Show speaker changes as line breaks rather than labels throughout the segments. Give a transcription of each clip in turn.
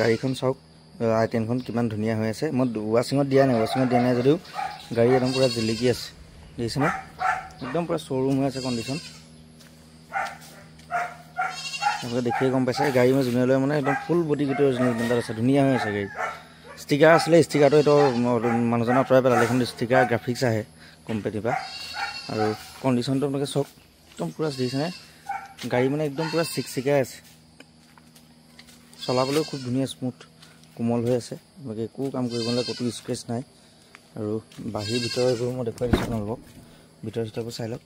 গাড়ীখন চাওক i10খন কিমান ধুনীয়া হৈ আছে মই ৱাচিঙত দিয়া নাই যদিও গাড়ী একদম পুৰা জিলিকি আছে দেখিছেনে একদম পুৰা শ্বৰুম হৈ আছে কণ্ডিশ্যন আপোনালোকে দেখিয়ে গম পাইছে গাড়ী মই জুনিয়ৰলৈ মানে একদম ফুল বডি গোটেই অৰিজিনেল পেণ্টাত আছে ধুনীয়া হৈ আছে গাড়ী ষ্টিকাৰ আছিলে ষ্টিকাৰটো এইটো মানুহজনে আঁতৰাই পেলালে এখন ষ্টিকাৰ গ্ৰাফিক্স আহে কোম্পানীৰ পৰা আৰু কণ্ডিশ্যনটো আপোনালোকে চাওক একদম পুৰা দেখিছেনে গাড়ী মানে একদম পুৰা চিকচিকাই আছে চলাবলৈও খুব ধুনীয়া স্মুথ কোমল হৈ আছে আপোনালোকে একো কাম কৰিব নালাগে ক'তো স্ক্ৰেচ নাই আৰু বাহিৰ ভিতৰ এইবোৰ মই দেখুৱাই দিছোঁ আপোনালোকক ভিতৰ চিটৰবোৰ চাই লওক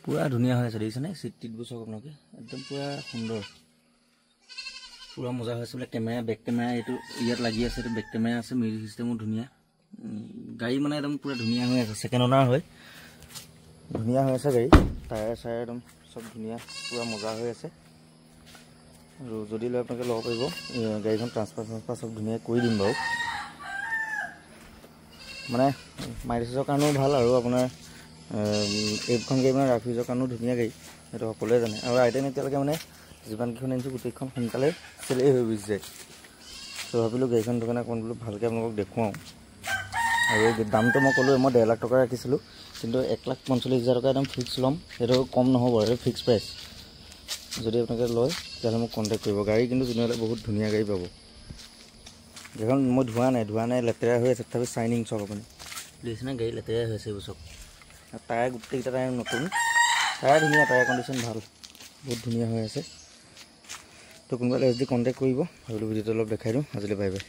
পুৰা ধুনীয়া হৈ আছে দেখিছেনে চিট টিটবোৰ চাওক আপোনালোকে একদম পুৰা সুন্দৰ পুৰা মজা হৈ আছে বোলে কেমেৰা বেক কেমেৰা এইটো ইয়াত লাগি আছে এইটো বেক কেমেৰা আছে মিউজিক চিষ্টেমো ধুনীয়া গাড়ী মানে একদম পুৰা ধুনীয়া হৈ আছে ছেকেণ্ড অনাৰ হয় ধুনীয়া হৈ আছে গাড়ী টায়াৰ চায়াৰ একদম চব ধুনীয়া পুৰা মজা হৈ আছে আৰু যদি লৈ আপোনালোকে ল'ব পাৰিব গাড়ীখন ট্ৰান্সফাৰ চব ধুনীয়া কৰি দিম বাৰু মানে মাইলেজৰ কাৰণেও ভাল আৰু আপোনাৰ এইখন গাড়ী মানে ৰাফ ইউজৰ কাৰণেও ধুনীয়া গাড়ী সেইটো সকলোৱে জানে আৰু i10 এতিয়ালৈকে মানে যিমানকেইখন আনিছোঁ গোটেইখন সোনকালে চেলেই হৈ গুচি যায় তো ভাবিলোঁ গাড়ীখন দোকানে অকণমান বোলো ভালকৈ আপোনালোকক দেখুৱাওঁ আৰু দামটো মই ক'লোঁ মই 1.5 লাখ টকা ৰাখিছিলোঁ কিন্তু 1,45,000 টকা একদম ফিক্স ল'ম সেইটো কম নহ'ব এইটো ফিক্স প্ৰাইচ যদি আপোনালোকে লয় তেতিয়াহ'লে মোক কণ্টেক্ট কৰিব গাড়ী কিন্তু জুনিয়ৰলৈ বহুত ধুনীয়া গাড়ী পাব গাড়ীখন মই ধোৱা নাই লেতেৰা হৈ আছে তথাপি চাইনিং চাওক আপুনি দেখিছেনে গাড়ী লেতেৰাই হৈ আছে এইবোৰ চাওক টায়াৰ গোটেইকেইটা টায়াৰ নতুন টায়াৰ ধুনীয়া টায়াৰ কণ্ডিশ্যন ভাল বহুত ধুনীয়া হৈ আছে তো কোনোবা যদি কণ্টেক্ট কৰিব ভাবিলোঁ ভিডিঅ'টো অলপ দেখাই দিওঁ আজিলৈ বাই বাই